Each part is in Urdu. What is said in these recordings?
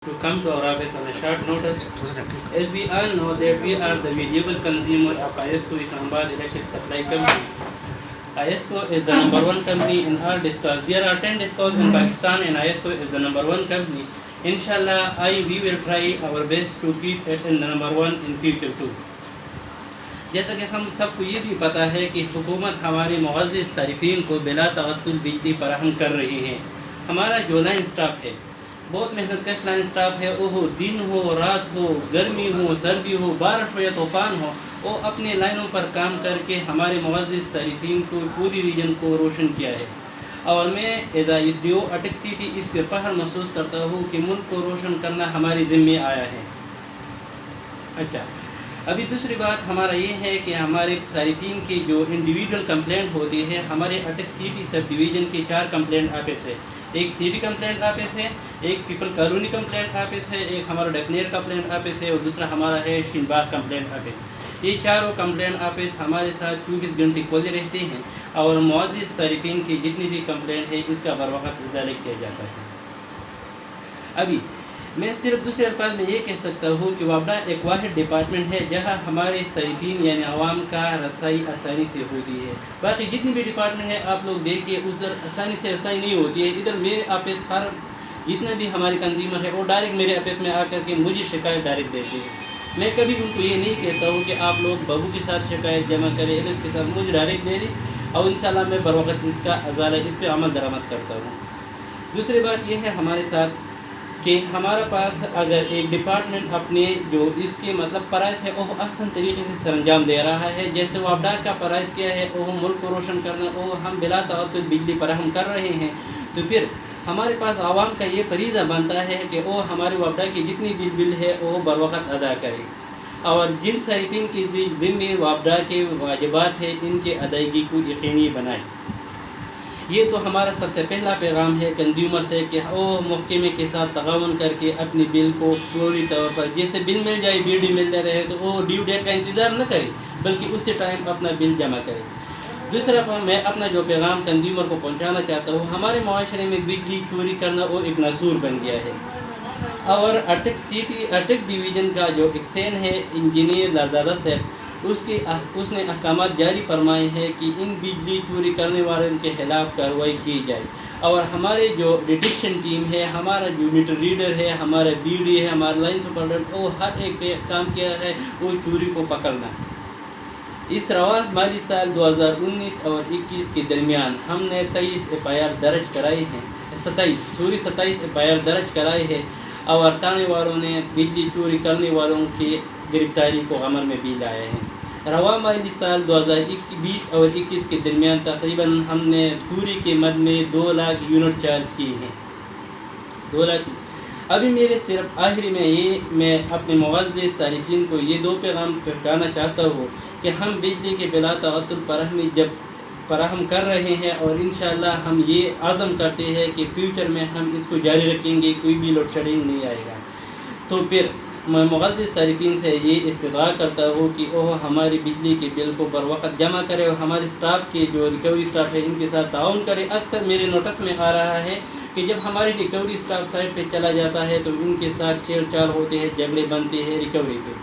to come to our office on a short notice. As we all know that we are the valuable consumer of ISCO Islamabad Electric Supply Company. ISCO is the number one company in our discos. There are 10 discos in Pakistan and ISCO is the number one company. Inshallah, we will try our best to keep it in the number one in future too. جیسا کہ ہم سب کو یہ بھی پتہ ہے کہ حکومت ہمارے معزز صارفین کو بلا تعطل بجلی فراہم کر رہی ہیں. ہمارا جو لائن اسٹاف ہے بہت محنت کش لائن اسٹاف ہے. وہ دن ہو رات ہو گرمی ہو سردی ہو بارش ہو یا طوفان ہو, وہ اپنے لائنوں پر کام کر کے ہمارے معزز صارفین کو پوری ریجن کو روشن کیا ہے. اور میں as A S D O Attock city اس پہ فخر محسوس کرتا ہوں کہ ملک کو روشن کرنا ہمارے ذمے آیا ہے. اچھا, ابھی دوسری بات ہمارا یہ ہے کہ ہمارے صارفین کی جو انڈیویجول کمپلینٹ ہوتی ہے, ہمارے اٹک سٹی سب ڈویژن کے 4 کمپلینٹ آفس ہے. ایک سٹی کمپلینٹ آفس ہے, ایک پیپل کالونی کمپلینٹ آفس ہے, ایک ہمارا ڈکنیر کمپلینٹ آفس ہے اور دوسرا ہمارا ہے شین باغ کمپلینٹ آفس. یہ چاروں کمپلینٹ آفس ہمارے ساتھ 24 گھنٹے کھلے رہتے ہیں اور معزز صارفین کی جتنی بھی کمپلینٹ ہے اس کا بروقت ازالہ کیا جاتا ہے. ابھی میں صرف دوسرے الفاظ میں یہ کہہ سکتا ہوں کہ وابڈا ایک واحد ڈپارٹمنٹ ہے جہاں ہمارے صارفین یعنی عوام کا رسائی آسانی سے ہوتی ہے. باقی جتنی بھی ڈپارٹمنٹ ہے آپ لوگ دیکھیے ادھر آسانی سے رسائی نہیں ہوتی ہے. ادھر میرے آفس ہر جتنا بھی ہمارے کنزیومر ہے وہ ڈائریکٹ میرے آفس میں آ کر کے مجھے شکایت ڈائریکٹ دیتے ہیں. میں کبھی ان کو یہ نہیں کہتا ہوں کہ آپ لوگ ببو کے ساتھ شکایت جمع کریں, ایل ایس کے ساتھ مجھے ڈائریکٹ دے دیں اور انشاءاللہ میں بروقت اس کا ازالہ اس پہ عمل درآمد کرتا ہوں. دوسری بات یہ ہے ہمارے ساتھ کہ ہمارے پاس اگر ایک ڈپارٹمنٹ اپنے جو اس کے مطلب پرائز ہے وہ احسن طریقے سے سر انجام دے رہا ہے, جیسے وابڈا کا پرائز کیا ہے وہ ملک کو روشن کرنا, وہ ہم بلا تعطل بجلی فراہم کر رہے ہیں, تو پھر ہمارے پاس عوام کا یہ فریضہ بنتا ہے کہ وہ ہمارے وابڈا کی جتنی بھی بل ہے وہ بروقت ادا کرے اور جن صارفین کی ذمہ وابڈا کے واجبات ہے ان کے ادائیگی کو یقینی بنائے. یہ تو ہمارا سب سے پہلا پیغام ہے کنزیومر سے کہ وہ محکمے کے ساتھ تعاون کر کے اپنی بل کو پوری طور پر جیسے بل مل جائے بی ڈی مل رہے تو وہ ڈیو ڈیٹ کا انتظار نہ کرے بلکہ اسی ٹائم اپنا بل جمع کرے. دوسرا میں اپنا جو پیغام کنزیومر کو پہنچانا چاہتا ہوں, ہمارے معاشرے میں بجلی چوری کرنا وہ ایک ناسور بن گیا ہے اور اٹک سٹی اٹک ڈویژن کا جو ایکسین ہے انجینئر لازادہ صاحب اس نے احکامات جاری فرمائے ہیں کہ ان بجلی چوری کرنے والوں کے خلاف کارروائی کی جائے اور ہمارے جو ڈیٹیکشن ٹیم ہے, ہمارا جو میٹر ریڈر ہے, ہمارا بی ڈی ہے, ہمارا لائن سپرڈنٹ, وہ ہر ایک کام کیا ہے وہ چوری کو پکڑنا. اس رواں مالی سال 2019 اور 21 کے درمیان ہم نے 23 ایف آئی آر درج کرائی ہیں 27 ایف آئی آر درج کرائے ہیں اور تانے والوں نے بجلی چوری کرنے والوں کی گرفتاری کو عمل میں بھی لایا ہے. رواں مالی سال 2020 اور 21 کے درمیان تقریباً ہم نے چوری کے مد میں 2 لاکھ یونٹ چارج کیے ہیں. 2 لاکھ. ابھی میرے صرف آخری میں اپنے معزز صارفین کو یہ 2 پیغام پہنچانا چاہتا ہوں کہ ہم بجلی کے بلا تعطل فراہم کر رہے ہیں اور انشاءاللہ ہم یہ عزم کرتے ہیں کہ فیوچر میں ہم اس کو جاری رکھیں گے, کوئی بھی لوڈ شیڈنگ نہیں آئے گا. تو پھر میں معزز صارفین سے یہ استدعا کرتا ہوں کہ وہ ہماری بجلی کے بل کو بروقت جمع کرے اور ہمارے اسٹاف کے جو ریکوری اسٹاف ہے ان کے ساتھ تعاون کرے. اکثر میرے نوٹس میں آ رہا ہے کہ جب ہماری ریکوری اسٹاف سائٹ پہ چلا جاتا ہے تو ان کے ساتھ چھیڑ چھاڑ ہوتے ہیں, جھگڑے بنتے ہیں ریکوری پہ.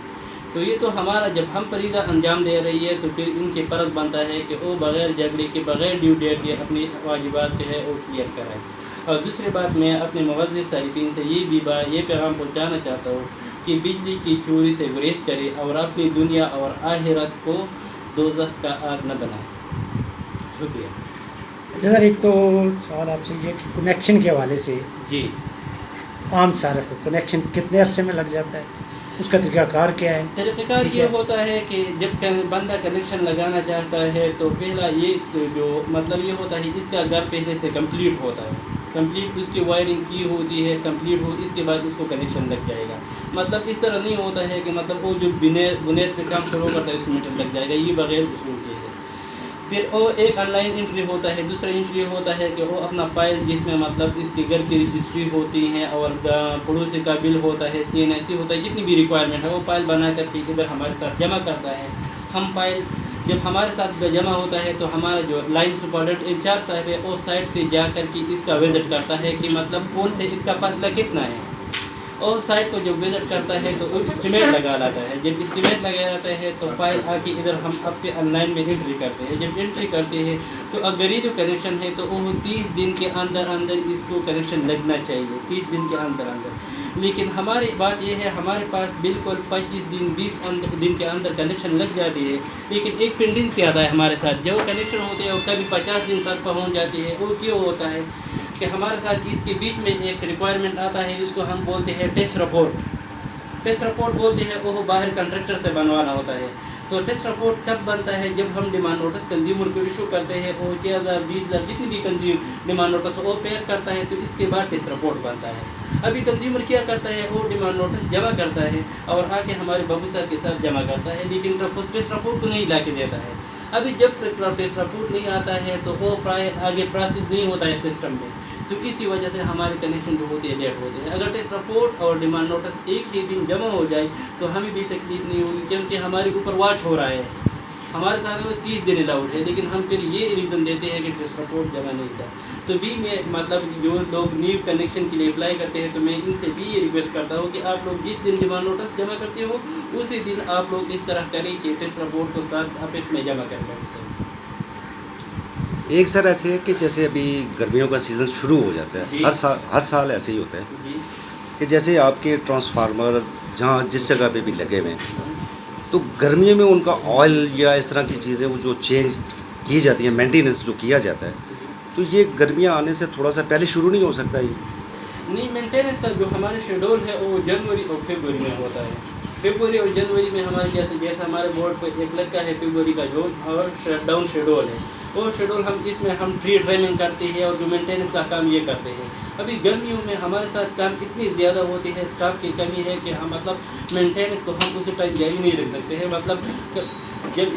تو یہ تو ہمارا جب ہم فریضہ انجام دے رہی ہے تو پھر ان کے فرض بنتا ہے کہ وہ بغیر جھگڑے کے بغیر ڈیو ڈیٹ کے اپنی واجبات کے ہے وہ کلیئر کرائے. اور دوسری بات میں اپنے معزز صارفین سے یہ پیغام پہنچانا چاہتا ہوں کہ بجلی کی چوری سے گریز کرے اور اپنی دنیا اور آخرت کو دوزخ کا آگ نہ بنائے. شکریہ. سر ایک تو سوال آپ سے یہ کہ کنیکشن کے حوالے سے جی, عام صارف کو کنیکشن کتنے عرصے میں لگ جاتا ہے, اس کا طریقہ کار کیا ہے؟ طریقہ کار یہ ہوتا ہے کہ جب بندہ کنیکشن لگانا چاہتا ہے تو پہلا یہ جو مطلب یہ ہوتا ہے اس کا گھر پہلے سے کمپلیٹ ہوتا ہے, کمپلیٹ اس کی وائرنگ کی ہوتی ہے, کمپلیٹ ہو اس کے بعد اس کو کنیکشن لگ جائے گا. مطلب اس طرح نہیں ہوتا ہے کہ مطلب وہ جو بنیاد پہ کام شروع کرتا ہے اس کو میٹر لگ جائے گا, یہ بغیر اصول کے ہے. پھر وہ ایک آن لائن انٹری ہوتا ہے. دوسرا انٹری ہوتا ہے کہ وہ اپنا فائل جس میں مطلب اس کے گھر کی رجسٹری ہوتی ہیں اور پڑوسی کا بل ہوتا ہے, سی این ایس سی ہوتا ہے, جتنی بھی ریکوائرمنٹ ہے وہ فائل بنا کر کے ادھر ہمارے ساتھ جمع کرتا ہے. ہم فائل جب ہمارے ساتھ جمع ہوتا ہے تو ہمارا جو لائن سپرڈنٹ انچارج صاحب ہے وہ سائٹ پہ جا کر کے اس کا وزٹ کرتا ہے کہ مطلب کون سے اس کا فاصلہ کتنا ہے اور سائٹ کو جب وزٹ کرتا ہے تو وہ اسٹیمیٹ لگا لاتا ہے. جب اسٹیمیٹ لگا لاتا ہے تو فائل آ کے ادھر ہم اپنے آن لائن میں انٹری کرتے ہیں. جب انٹری کرتے ہیں تو اگر یہ جو کنیکشن ہے تو وہ 30 دن کے اندر اس کو کنیکشن لگنا چاہیے, 30 دن کے اندر. لیکن ہماری بات یہ ہے, ہمارے پاس بالکل 25 دن 20 دن کے اندر کنیکشن لگ جاتی ہے, لیکن ایک پینڈنگ سے آتا ہے ہمارے ساتھ. جو کنیکشن ہوتے ہیں وہ کبھی 50 دن تک پہنچ جاتی ہے. وہ کیوں ہوتا ہے کہ ہمارے ساتھ اس کے بیچ میں ایک ریکوائرمنٹ آتا ہے, اس کو ہم بولتے ہیں ٹیسٹ رپورٹ. ٹیسٹ رپورٹ بولتے ہیں, وہ باہر کنٹریکٹر سے بنوانا ہوتا ہے. تو ٹیسٹ رپورٹ کب بنتا ہے؟ جب ہم ڈیمانڈ نوٹس کنزیومر کو ایشو کرتے ہیں, وہ 6000 20,000 جتنی بھی ڈیمانڈ نوٹس وہ پے کرتا ہے, تو اس کے بعد ٹیسٹ رپورٹ بنتا ہے. ابھی کنزیومر کیا کرتا ہے, وہ ڈیمانڈ نوٹس جمع کرتا ہے اور آ کے ہمارے بابو صاحب کے ساتھ جمع کرتا ہے, لیکن ٹیسٹ رپورٹ کو نہیں لا کے دیتا ہے. ابھی جب تک ٹیسٹ رپورٹ نہیں آتا ہے تو وہ آگے پروسیس نہیں ہوتا ہے سسٹم میں. تو اسی وجہ سے ہمارے کنیکشن جو ہوتے ہیں لیٹ ہوتے ہیں. اگر ٹیسٹ رپورٹ اور ڈیمانڈ نوٹس ایک ہی دن جمع ہو جائے تو ہمیں بھی تکلیف نہیں ہوگی, کیونکہ ہمارے اوپر واچ ہو رہا ہے. ہمارے ساتھ وہ 30 دن الاؤڈ ہے, لیکن ہم پھر یہ ریزن دیتے ہیں کہ ٹیسٹ رپورٹ جمع نہیں تھا. تو بھی میں مطلب جو لوگ نیو کنیکشن کے لیے اپلائی کرتے ہیں تو میں ان سے بھی یہ ریکویسٹ کرتا ہوں کہ آپ لوگ جس دن ڈیمانڈ نوٹس جمع کرتے ہو اسی دن آپ لوگ اس طرح کریں کہ ٹیسٹ رپورٹ کو ساتھ آپ اس میں جمع کر لیں. ایک سر ایسے ہے کہ جیسے ابھی گرمیوں کا سیزن شروع ہو جاتا ہے, جی. ہر سال ایسے ہی ہوتا ہے جی کہ جیسے آپ کے ٹرانسفارمر جہاں جس جگہ پہ بھی لگے ہوئے ہیں, تو گرمیوں میں ان کا آئل یا اس طرح کی چیزیں وہ جو چینج کی جاتی ہیں, مینٹیننس جو کیا جاتا ہے, تو یہ گرمیاں آنے سے تھوڑا سا پہلے شروع نہیں ہو سکتا؟ یہ نہیں, مینٹیننس کا جو ہمارے شیڈول ہے وہ جنوری اور فیبروری میں ہوتا ہے. فیبروری اور جنوری میں ہمارے جیسے ہمارے بورڈ پہ ایک لگا ہے فیبروری کا جو شٹ ڈاؤن شیڈول ہے, وہ شیڈول ہم ٹری ڈرائمنگ کرتے ہیں اور جو مینٹیننس کا کام یہ کرتے ہیں. ابھی گرمیوں میں ہمارے ساتھ کام اتنی زیادہ ہوتی ہے, اسٹاف کی کمی ہے کہ ہم مطلب مینٹیننس کو ہم اسی ٹائم جاری نہیں رکھ سکتے ہیں. مطلب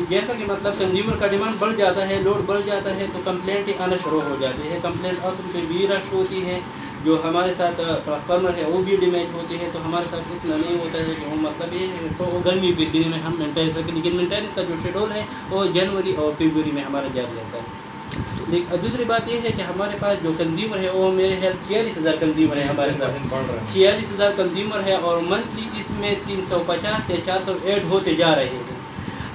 جیسا کہ مطلب کنزیومر کا ڈیمانڈ بڑھ جاتا ہے, لوڈ بڑھ جاتا ہے, تو کمپلینٹ ہی آنا شروع ہو جاتی ہے. کمپلینٹ اصل پہ بھی رش ہوتی ہے. جو ہمارے ساتھ ٹرانسفارمر ہے وہ بھی ڈیمیج ہوتے ہیں, تو ہمارے ساتھ اتنا نہیں ہوتا ہے کہ ہم مطلب یہ تو گرمی کے دن میں ہم مینٹین سکیں. لیکن مینٹیننس کا جو شیڈول ہے وہ جنوری اور فیبروری میں ہمارا جاری رہتا ہے. دوسری بات یہ ہے کہ ہمارے پاس جو کنزیومر ہے وہ میرے خیال 46,000 کنزیومر ہے ہمارے ساتھ, 46,000 کنزیومر ہے, اور منتھلی اس میں 350 سے 400 ایڈ ہوتے جا رہے ہیں.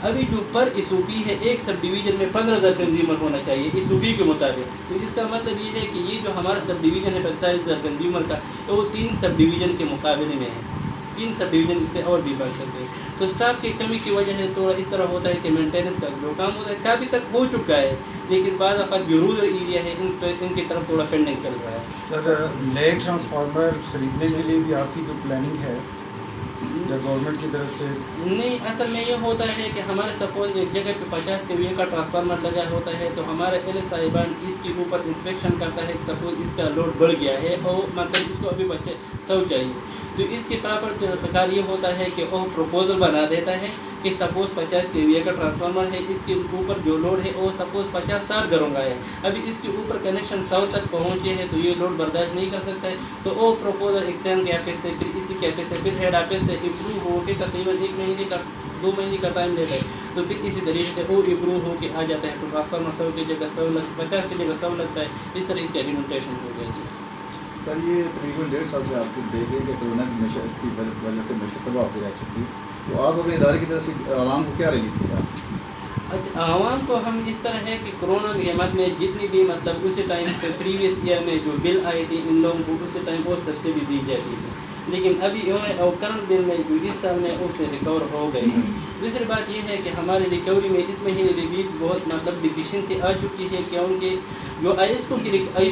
ابھی جو پر ایس او پی ہے, ایک سب ڈویژن میں 15,000 کنزیومر ہونا چاہیے ایس او پی کے مطابق. تو اس کا مطلب یہ ہے کہ یہ جو ہمارا سب ڈویژن ہے 45,000 کنزیومر کا, وہ 3 سب ڈویژن کے مقابلے میں ہے. 3 سب ڈویژن اس سے اور بھی بڑھ سکتے ہیں. تو اسٹاف کی کمی کی وجہ سے تھوڑا اس طرح ہوتا ہے کہ مینٹیننس کا جو کام ہوتا ہے کافی تک ہو چکا ہے, لیکن بعض اوقات جو رورل ایریا ہے ان کی طرف تھوڑا پینڈنگ چل رہا ہے. سر نئے ٹرانسفارمر خریدنے کے لیے بھی آپ کی جو پلاننگ ہے یا گورنمنٹ کی طرف سے؟ نہیں, اصل میں یہ ہوتا ہے کہ ہمارے سپوز ایک جگہ پہ 50 kVA کا ٹرانسفارمر لگا ہوتا ہے, تو ہمارا ایل ایس صاحبان اس کے اوپر انسپیکشن کرتا ہے کہ سپوز اس کا لوڈ بڑھ گیا ہے اور مطلب اس کو ابھی 100 چاہیے. تو اس کے پراپر کار یہ ہوتا ہے کہ وہ پروپوزل بنا دیتا ہے کہ سپوز 50 kVA کا ٹرانسفارمر ہے, اس کے اوپر جو لوڈ ہے وہ سپوز 50-60 گھروں کا ہے. ابھی اس کے اوپر کنیکشن 100 تک پہنچے ہیں تو یہ لوڈ برداشت نہیں کر سکتا ہے. تو وہ پروپوزل ایکسچینج کے آفس سے پھر اسی کے آفس سے پھر ہیڈ آفس سے امپروو ہو کے تقریباً 1 مہینے کا 2 مہینے کا ٹائم لیتا ہے. تو پھر اسی طریقے سے وہ امپروو ہو کے آ جاتا ہے. تو ٹرانسفارمر 100 کی جگہ 50 کی جگہ 100 لگتا ہے. اس طرح اس کی ایگریمنٹیشن ہو گئی. سر یہ تقریباً 1.5 سال سے آپ کو دیکھیں کہ کورونا کی اس کی وجہ سے معیشت تباہ ہوتی رہ چکی, تو آپ اپنے ادارے کی طرف سے عوام کو کیا ریلیف دیا؟ اچھا, عوام کو ہم اس طرح ہے کہ کورونا کی حمایت میں جتنی بھی مطلب اسی ٹائم پہ پریویس ایئر میں جو بل آئے تھے ان لوگوں کو اسی ٹائم اور سبسڈی دی جاتی تھی, لیکن ابھی یہ ہے اور کرنٹ بل میں جو اس سال میں اس سے ریکور ہو گئی. دوسری بات یہ ہے کہ ہماری ریکوری میں اس مہینے کے بیچ بہت مطلب ڈیفیشنسی آ چکی ہے, کیونکہ جو آئی ایس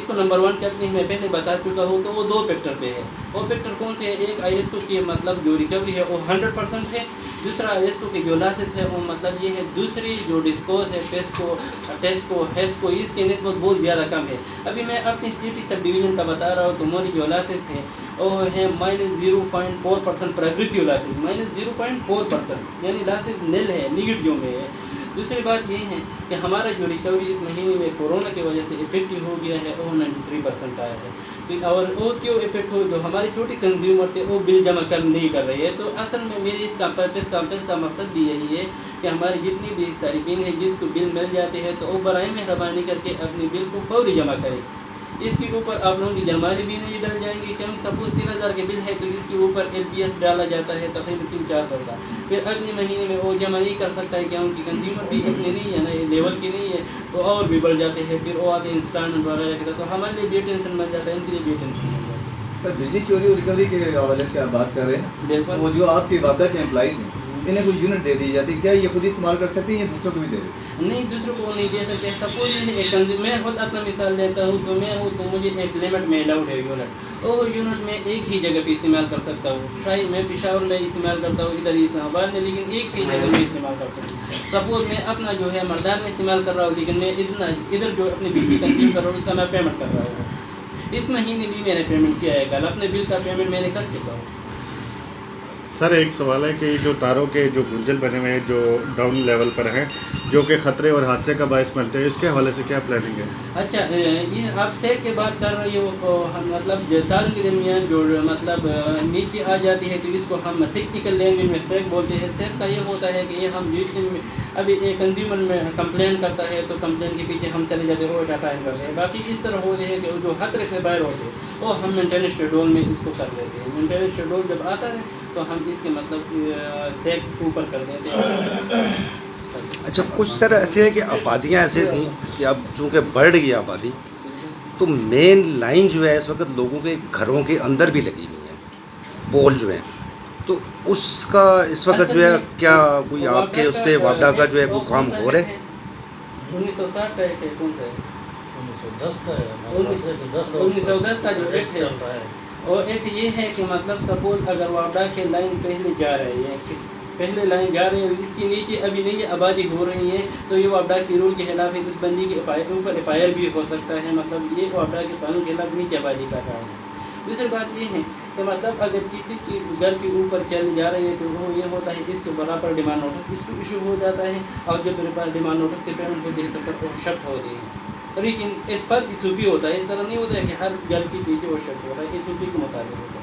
کو نمبر 1 کمپنی میں پہلے بتا چکا ہوں, تو وہ 2 فیکٹر پہ ہے. وہ فیکٹر کون سے ہے؟ ایک آئی ایس کو کی مطلب جو ریکوری ہے وہ 100% ہے. دوسرا آئی ایس کو کے جو لاسز ہے وہ مطلب یہ ہے دوسری جو ڈسکوز ہے ٹیسکو ہیسکو اس کے نسبت بہت زیادہ کم ہے. ابھی میں اپنی سٹی سب ڈویژن کا بتا رہا ہوں, تو میری جو لاسز ہیں وہ ہیں -0.4% پروگریسو لاسز, -0.4%, یعنی لاسز نیل ہے, نیگیٹیو میں ہے. دوسری بات یہ ہے کہ ہمارا جو ریکوری اس مہینے میں کورونا کی وجہ سے افیکٹو ہو گیا ہے وہ 93% آیا ہے. تو اور وہ کیوں افیکٹ ہو, جو ہماری چھوٹی کنزیومر تھے وہ بل جمع نہیں کر رہی ہے. تو اصل میں میری اس کانفرنس کا مقصد بھی یہی ہے کہ ہماری جتنی بھی صارفین ہیں جن کو بل مل جاتے ہیں تو وہ برائے مہربانی کر کے اپنی بل کو فوری جمع کریں. اس کے اوپر آپ لوگوں کی جرمانے بھی نہیں ڈل جائیں گے، کیونکہ سپوز 3000 کے بل ہے تو اس کے اوپر LPS ڈالا جاتا ہے تقریباً 300-400 کا، پھر اگلے مہینے میں وہ جمع نہیں کر سکتا ہے کیونکہ کنزیومر بھی اتنے نہیں ہے نا لیول کی نہیں ہے، تو اور بھی بڑھ جاتے ہیں، پھر وہ آتے ہیں انسٹالمنٹ وغیرہ کے، تو ہمارے لیے بھی ٹینشن بن جاتا ہے، ان کے لیے بھی ٹینشن بن جاتا ہے۔ سر بجلی چوری اور ریکوری کے حوالے سے آپ بات کر رہے ہیں، بالکل۔ وہ جو آپ کے وابدہ کے امپلائیز ہیں انہیں کچھ یونٹ دے دی جاتی ہے، کیا یہ خود استعمال کر سکتے ہیں یا دوسروں کو بھی دے دیتے؟ نہیں، دوسروں کو نہیں دے سکتے۔ سپوز ایک میں خود اپنا مثال دیتا ہوں، تو میں ہوں تو مجھے ایک لمٹ میں الاؤڈ ہے یونٹ، وہ یونٹ میں ایک ہی جگہ پہ استعمال کر سکتا ہوں، شاید میں پشاور میں استعمال کرتا ہوں، ادھر اسلام آباد میں، لیکن ایک ہی جگہ میں استعمال کر سکتا ہوں۔ سپوز میں اپنا جو ہے مردان میں استعمال کر رہا ہوں، لیکن میں ادھر جو اپنے بجلی کنزیوم کر رہا ہوں اس کا میں پیمنٹ کر رہا ہوں، اس مہینے بھی میں نے پیمنٹ کیا ہے، کل اپنے بل کا پیمنٹ میں نے کر چکا ہوں۔ سر ایک سوال ہے کہ جو تاروں کے جو گنجل بنے ہوئے ہیں جو ڈاؤن لیول پر ہیں جو کہ خطرے اور حادثے کا باعث بنتے ہیں، اس کے حوالے سے کیا پلاننگ ہے؟ اچھا، یہ آپ سیک کی بات کر رہے ہو، مطلب تاروں کے درمیان جو مطلب نیچے آ جاتی ہے تو اس کو ہم ٹیکنیکل لینگویج میں سیک بولتے ہیں۔ سیک کا یہ ہوتا ہے کہ یہ ہم ابھی ایک کنزیومر میں کمپلین کرتا ہے تو کمپلین کے پیچھے ہم چلے جاتے ہیں، اوور ٹائم کرتے ہیں، باقی اس طرح ہوتے ہیں کہ جو خطرے سے باہر ہوتے ہیں وہ ہم مینٹیننس شیڈول میں اس کو کر دیتے ہیں۔ مینٹیننس شیڈول جب آتا ہے تو ہم اس کے مطلب سیک اوپر کر دیتے ہیں۔ اچھا، کچھ سر ایسے ہے کہ آبادیاں ایسے تھیں کہ اب چونکہ بڑھ گئی آبادی تو مین لائن جو ہے اس وقت لوگوں کے گھروں کے اندر بھی لگی ہوئی ہے، پول جو ہیں، تو اس کا اس وقت جو ہے کیا کوئی آپ کے اس پہ وابڈا کا جو ہے وہ کام ہو رہا ہے؟ 1960 کا ایک ہے، کون سا ہے؟ 1910 کا ہے، 1910 کا جو ایکٹ ہے، اور ایکٹ یہ ہے کہ مطلب سپوز اگر وابڈا کے لائن پہلے جا رہے ہیں، پہلے لائن جا رہے ہیں، اس کے نیچے ابھی نہیں آبادی ہو رہی ہے، تو یہ وابڈا کی رول کے خلاف ہے، اس بندی کے اوپر ایفآئی آر بھی ہو سکتا ہے، مطلب یہ وابڈا کے قانون کے خلاف نیچے آبادی کر رہا ہے۔ دوسری بات یہ ہے کہ مطلب اگر کسی کی گھر کے اوپر چل جا رہی ہے تو وہ یہ ہوتا ہے اس کے برابر ڈیمانڈ نوٹس اس کو ایشو ہو جاتا ہے، اور جب ڈیمانڈ نوٹس کے پیمنٹ ہوتی ہے تو پھر وہ شفٹ ہوتی ہے، لیکن اس پر ایسوپی ہوتا ہے، اس طرح نہیں ہوتا ہے کہ ہر گھر کے پیچھے وہ شفٹ ہوتا ہے، ایسوپی کے مطابق ہوتا ہے۔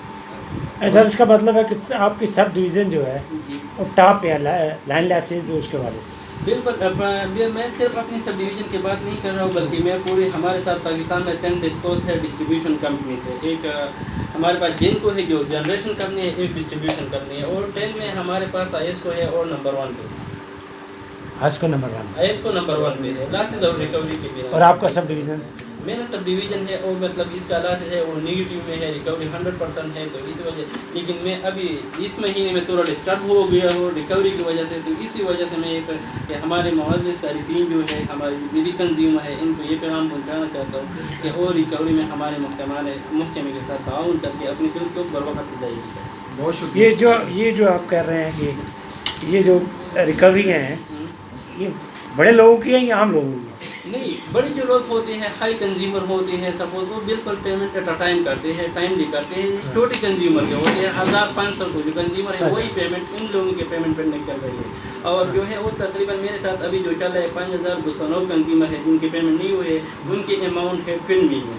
ایسا اس کا مطلب ہے کہ آپ کی سب ڈویژن جو ہے جی وہ ٹاپ ہے لائن لائسنس اس کے حوالے سے؟ بالکل، میں صرف اپنی سب ڈویژن کی بات نہیں کر رہا ہوں، بلکہ میں پورے ہمارے ساتھ پاکستان میں 10 ڈسکوز ہے ڈسٹریبیوشن کمپنی سے، ایک ہمارے پاس جینکو ہے جو جنریشن کمپنی ہے، ایک ڈسٹریبیوشن کمپنی ہے، اور 10 میں ہمارے پاس ISCO ہے اور نمبر 1 پہ ISCO نمبر 1 ISCO نمبر 1 پہ ہے، لاسز اور ریکوری کے بھی۔ اور آپ کا سب ڈویژن؟ میرا سب ڈویژن ہے اور مطلب اس کا لاس ہے وہ نگیٹیو میں ہے، ریکوری 100% ہے، تو اس وجہ لیکن میں ابھی اس مہینے میں تھوڑا ڈسٹرب ہو گیا ہوں ریکوری کی وجہ سے، تو اسی وجہ سے میں کہ ہمارے معزز صارفین جو ہے ہمارے جتنے کنزیومر ہے ان کو یہ پیغام پہنچانا چاہتا ہوں کہ اور ریکوری میں ہمارے محکمے کے ساتھ تعاون کر کے اپنی بل کو بر وقت ادائیگی کریں۔ بہت شکریہ۔ یہ جو آپ کہہ رہے ہیں کہ یہ جو ریکوری ہیں یہ بڑے لوگوں کی ہیں یا عام لوگوں کی ہیں؟ نہیں، بڑے جو لوگ ہوتے ہیں ہائی کنزیومر ہوتے ہیں، سپوز وہ بالکل پیمنٹ ایٹ اے ٹائم کرتے ہیں، ٹائملی کرتے ہیں، چھوٹے کنزیومر جو ہوتے ہیں 1500 کو جو کنزیومر ہے وہی پیمنٹ ان لوگوں کے پیمنٹ پر نہیں کر رہی ہے، اور جو ہے وہ تقریباً میرے ساتھ ابھی جو چل رہا ہے 5209 کنزیومر ہے جن کے پیمنٹ نہیں ہوئے، ان کی اماؤنٹ ہے 12 ملین۔